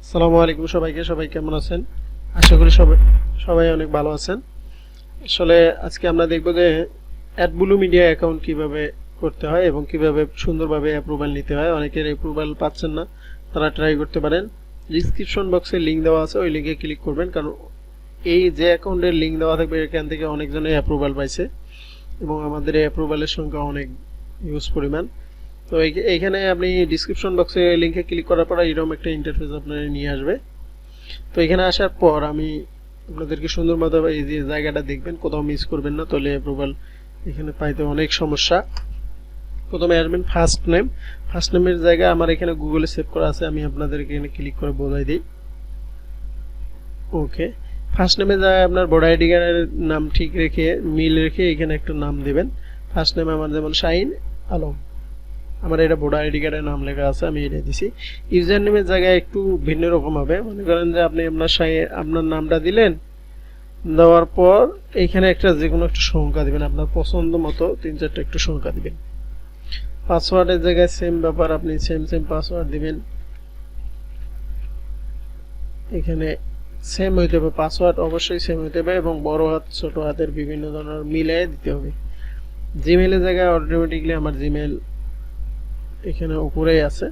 আসসালামু আলাইকুম সবাইকে। সবাই কেমন আছেন? আশা করি সবাই সবাই অনেক ভালো আছেন। আসলে আজকে আমরা দেখব যে অ্যাডব্লুমিডিয়া অ্যাকাউন্ট কিভাবে করতে হয় এবং কিভাবে সুন্দরভাবে অ্যাপ্রুভাল নিতে হয়। অনেকের অ্যাপ্রুভাল পাচ্ছেন না, তারা ট্রাই করতে পারেন। ডিসক্রিপশন বক্সে লিঙ্ক দেওয়া আছে, ওই লিঙ্কে ক্লিক করবেন, কারণ এই যে অ্যাকাউন্টের লিঙ্ক দেওয়া থাকবে এখান থেকে অনেকজনে অ্যাপ্রুভাল পাইছে এবং আমাদের এই অ্যাপ্রুভালের সংখ্যা অনেক হিউজ পরিমাণ। তো এইখানে আপনি ডিসক্রিপশন বক্সে লিঙ্কে ক্লিক করার পর এরকম একটা ইন্টারফেস আপনার নিয়ে আসবে। তো এখানে আসার পর আমি আপনাদেরকে সুন্দর মতো এই যে জায়গাটা দেখবেন, কোথাও মিস করবেন না, তাহলে অ্যাপ্রুভাল এখানে পাইতে অনেক সমস্যা। প্রথমে আসবেন ফার্স্ট নেম। ফার্স্ট নেমের জায়গায় আমার এখানে গুগলে সেভ করা আছে, আমি আপনাদেরকে এখানে ক্লিক করে বোঝাই দিই। ওকে, ফার্স্ট নেমের জায়গায় আপনার ভোটার আইডি কার্ডের নাম ঠিক রেখে মিল রেখে এখানে একটা নাম দেবেন। ফার্স্ট নেম আমার যেমন শাহিন আলম, আমার এটা ভোটার আইডি কার্ডের নাম লেখা আছে, আমি এটা দিছি। ইউজার নেমের জায়গায় একটু ভিন্ন রকম হবে। মনে করেন যে আপনি আপনার নামটা দিলেন, দেওয়ার পর এইখানে একটা যে কোনো একটা সংখ্যা দিবেন, আপনার পছন্দ মতো 3-4টা একটু সংখ্যা দিবেন। পাসওয়ার্ডের জায়গায় সেম ব্যাপার, আপনি সেম পাসওয়ার্ড দিবেন। এখানে সেম হইতে হবে, পাসওয়ার্ড অবশ্যই সেম হইতে হবে এবং বড় হাত ছোট হাতের বিভিন্ন ধরনের মিলিয়ে দিতে হবে। জিমেলের জায়গায় অটোমেটিকলি আমার জিমেল এখানে উপরেই আছে,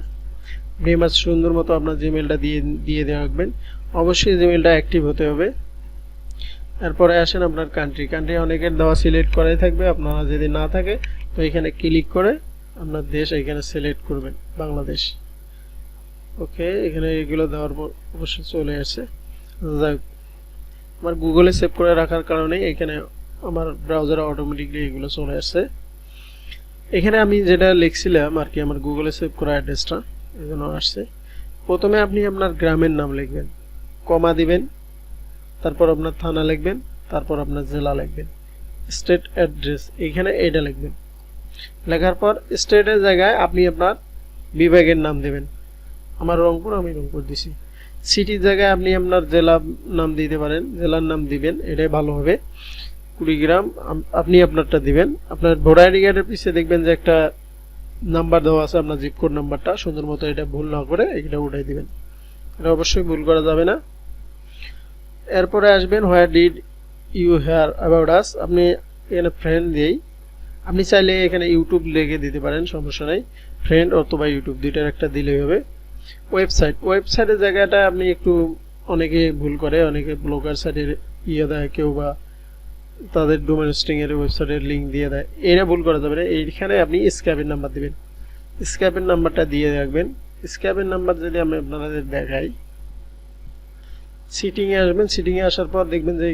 আপনি সুন্দর মতো আপনার জিমেলটা দিয়ে রাখবেন। অবশ্যই জিমেলটা অ্যাক্টিভ হতে হবে। এরপরে আসেন আপনার কান্ট্রি অনেকের দেওয়া সিলেক্ট করাই থাকবে, আপনারা যদি না থাকে তো এখানে ক্লিক করে আপনার দেশ এখানে সিলেক্ট করবেন, বাংলাদেশ। ওকে, এখানে এগুলো দেওয়ার পর অবশ্যই চলে আসছে। আমার গুগলে সেভ করে রাখার কারণে এখানে আমার ব্রাউজারে অটোমেটিকলি এগুলো চলে আসছে। এখানে আমি যেটা লিখছিলাম আর কি, আমার গুগলে সেভ করা অ্যাড্রেসটা এজন্য আসছে। প্রথমে আপনি আপনার গ্রামের নাম লিখবেন, কমা দিবেন, তারপর আপনার থানা লিখবেন, তারপর আপনার জেলা লিখবেন, স্টেট অ্যাড্রেস এখানে এটা লিখবেন। লেখার পর স্টেটের জায়গায় আপনি আপনার বিভাগের নাম দেবেন। আমার রংপুর, আমি রংপুর দিছি। সিটির জায়গায় আপনি আপনার জেলার নাম দিতে পারেন, জেলার নাম দিবেন, এটাই ভালো হবে। কুড়িগ্রাম আপনি আপনারটা দিবেন। আপনার ভোটার আইডি কার্ডের পিছিয়ে দেখবেন যে একটা নাম্বার দেওয়া আছে, আপনার জিপ কোড নাম্বারটা সুন্দর মতো এটা ভুল না করে এটা উঠাই দিবেন, এটা অবশ্যই ভুল করা যাবে না। এরপরে আসবেন where did you hear about us, আপনি এখানে ফ্রেন্ড দিয়েই, আপনি চাইলে এখানে ইউটিউব লিখে দিতে পারেন, সমস্যা নেই। ফ্রেন্ড অথবা ইউটিউব দুইটার একটা দিলেই হবে। ওয়েবসাইটের জায়গাটা আপনি একটু, অনেকে ভুল করে, অনেকে ব্লগার সাইটের দেয়, কেউ বা তাদের ডোমেন হোস্টিং এর ওয়েবসাইটের লিঙ্ক দিয়ে দেয়, এটা ভুল করা যাবে না। এইখানে আপনি স্ক্যাপের নাম্বার দিবেন, স্ক্যাপের নাম্বারটা দিয়ে রাখবেন। স্ক্যাপের নাম্বার যদি আমি আপনাদের দেখাই, সিটিংয়ে আসবেন। সিটিংয়ে আসার পর দেখবেন যে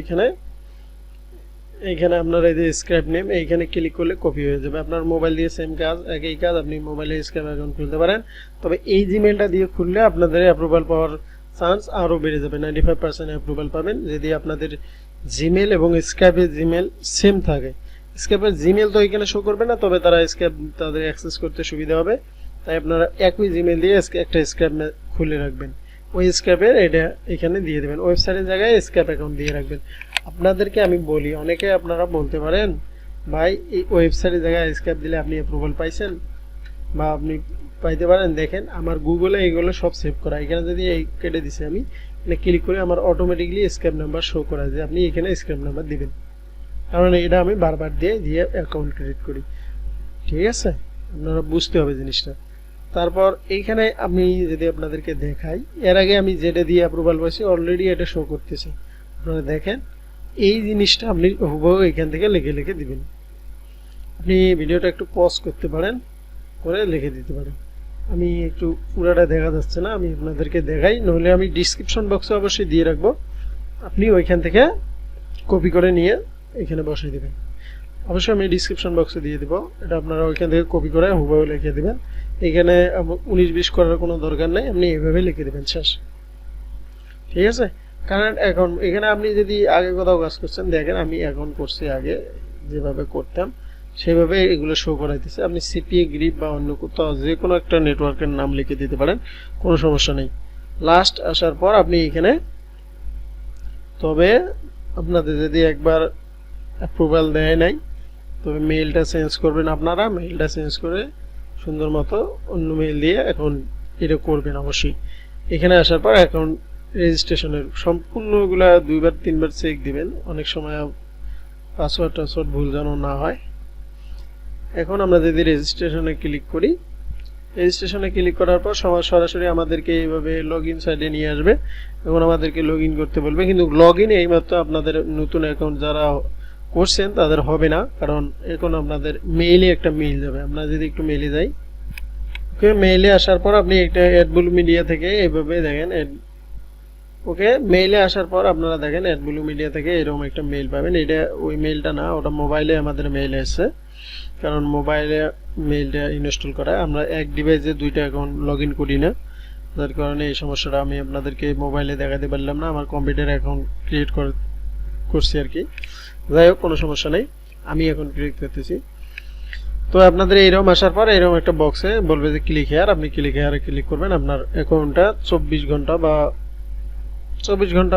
এইখানে আপনার এই যে স্ক্র্যাপ নেম, এইখানে ক্লিক করলে কপি হয়ে যাবে। আপনার মোবাইল দিয়ে সেম কাজ, একই কাজ, আপনি মোবাইলে স্ক্র্যাপ অ্যাকাউন্ট খুলতে পারেন। তবে এই জিমেলটা দিয়ে খুললে আপনাদের অ্যাপ্রুভাল পাওয়ার চান্স আরও বেড়ে যাবে, 95% অ্যাপ্রুভাল পাবেন যদি আপনাদের জিমেল এবং স্ক্র্যাপের জিমেল সেম থাকে। স্ক্র্যাপের জিমেল তো এখানে শো করবে না, তবে তারা স্ক্র্যাপ তাদের অ্যাক্সেস করতে সুবিধা হবে। তাই আপনারা একই জিমেল দিয়ে একটা স্ক্র্যাপ খুলে রাখবেন, ওই স্ক্র্যাপের এটা এখানে দিয়ে দেবেন। ওয়েবসাইটের জায়গায় স্ক্র্যাপ অ্যাকাউন্ট দিয়ে রাখবেন। আপনাদেরকে আমি বলি, অনেকে আপনারা বলতে পারেন ভাই এই ওয়েবসাইটের জায়গায় স্ক্র্যাপ দিলে আপনি অ্যাপ্রুভাল পাইছেন বা আপনি পাইতে পারেন। দেখেন আমার গুগলে এইগুলো সব সেভ করা, এখানে যদি এই কেটে দিছি আমি, মানে ক্লিক করে আমার অটোমেটিকলি স্ক্র্যাপ নাম্বার শো করা যায়, আপনি এখানে স্ক্র্যাপ নাম্বার দিবেন, কারণ এটা আমি বারবার দিয়ে অ্যাকাউন্ট ক্রিয়েট করি। ঠিক আছে, আপনারা বুঝতে হবে জিনিসটা। তারপর এইখানে আমি যদি আপনাদেরকে দেখাই, এর আগে আমি যেটা দিয়ে অ্যাপ্রুভাল পাইছি অলরেডি এটা শো করতেছে, আপনারা দেখেন। এই জিনিসটা আপনি হুবহু এখান থেকে লিখে দিবেন। আপনি ভিডিওটা একটু পজ করতে পারেন, করে লিখে দিতে পারেন। আমি একটু পুরাটা দেখা যাচ্ছে না, আমি আপনাদেরকে দেখাই, নইলে আমি ডিসক্রিপশন বক্সে অবশ্যই দিয়ে রাখবো, আপনি ওইখান থেকে কপি করে নিয়ে এখানে বসিয়ে দেবেন। অবশ্যই আমি ডিসক্রিপশন বক্সে দিয়ে দেবো, এটা আপনারা ওইখান থেকে কপি করে হুবহু লিখে দেবেন। এখানে 19-20 করার কোনো দরকার নেই, আপনি এইভাবে লিখে দেবেন, শেষ। ঠিক আছে, কারেন্ট অ্যাকাউন্ট এখানে আপনি যদি আগে কোথাও কাজ করছেন, দেখেন আমি অ্যাকাউন্ট করছি আগে যেভাবে করতাম সেভাবে এগুলো শো করাইতেছে। আপনি সিপিএ গ্রিপ বা অন্য কোথাও যে কোনো একটা নেটওয়ার্কের নাম লিখে দিতে পারেন, কোনো সমস্যা নেই। লাস্ট আসার পর আপনি এখানে, তবে আপনাদের যদি একবার অ্যাপ্রুভাল দেয় নাই, তবে মেইলটা চেঞ্জ করবেন, আপনারা মেইলটা চেঞ্জ করে সুন্দর মতো অন্য মেইল দিয়ে এখন এটা করবেন অবশ্যই। এখানে আসার পর অ্যাকাউন্ট রেজিস্ট্রেশনের সম্পূর্ণগুলা 2বার 3বার চেক দিবেন, অনেক সময় পাসওয়ার্ড ভুল যেন না হয়। এখন আমরা যদি রেজিস্ট্রেশনে ক্লিক করি, রেজিস্ট্রেশনে ক্লিক করার পর সরাসরি আমাদেরকে এইভাবে লগইন সাইডে নিয়ে আসবে। এখন আমাদেরকে লগইন করতে বলবে, কিন্তু লগইন এইমাত্র আপনাদের নতুন অ্যাকাউন্ট যারা করছেন তাদের হবে না, কারণ এখন আপনাদের মেইলে একটা মেইল যাবে। আমরা যদি একটু মেইলে যাই, ওকে, মেইলে আসার পর আপনি একটা অ্যাডব্লুমিডিয়া থেকে এইভাবে দেখেন, ওকে, মেইলে আসার পর আপনারা দেখেন অ্যাডব্লুমিডিয়া থেকে এরকম একটা মেইল পাবেন। এটা ওই মেইলটা না, ওটা মোবাইলে আমাদের মেইল এসেছে, কারণ মোবাইলে মেইলটা ইনস্টল করা, আমরা এক ডিভাইসে দুইটা অ্যাকাউন্ট লগইন করি না, যার কারণে এই সমস্যাটা আমি আপনাদেরকে মোবাইলে দেখাতে পারলাম না। আমার কম্পিউটার অ্যাকাউন্ট ক্রিয়েট করছি আর কি। যাই হোক, কোনো সমস্যা নেই, আমি এখন ক্রিয়েট করতেছি। তো আপনাদের এইরকম আসার পর এরকম একটা বক্সে বলবে যে ক্লিক হেয়ার, আপনি ক্লিক হেয়ারে ক্লিক করবেন। আপনার অ্যাকাউন্টটা 24 ঘন্টা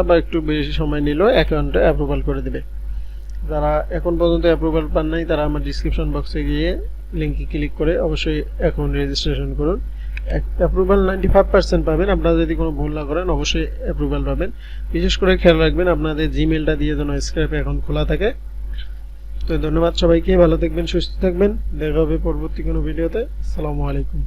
বা একটু বেশি সময় নিল অ্যাকাউন্টে অ্যাপ্রুভাল করে দেবে। যারা এখন পর্যন্ত অ্যাপ্রুভাল পান নাই তারা আমার ডিসক্রিপশন বক্সে গিয়ে লিঙ্কে ক্লিক করে অবশ্যই অ্যাকাউন্ট রেজিস্ট্রেশন করুন। অ্যাপ্রুভাল 95% পাবেন। আপনারা যদি কোনো ভুল না করেন অবশ্যই অ্যাপ্রুভাল পাবেন। বিশেষ করে খেয়াল রাখবেন আপনাদের জিমেলটা দিয়ে যেন স্ক্র্যাপ অ্যাকাউন্ট খোলা থাকে। তো ধন্যবাদ সবাইকে, ভালো থাকবেন, সুস্থ থাকবেন, দেখা হবে পরবর্তী কোনো ভিডিওতে। আসসালামু আলাইকুম।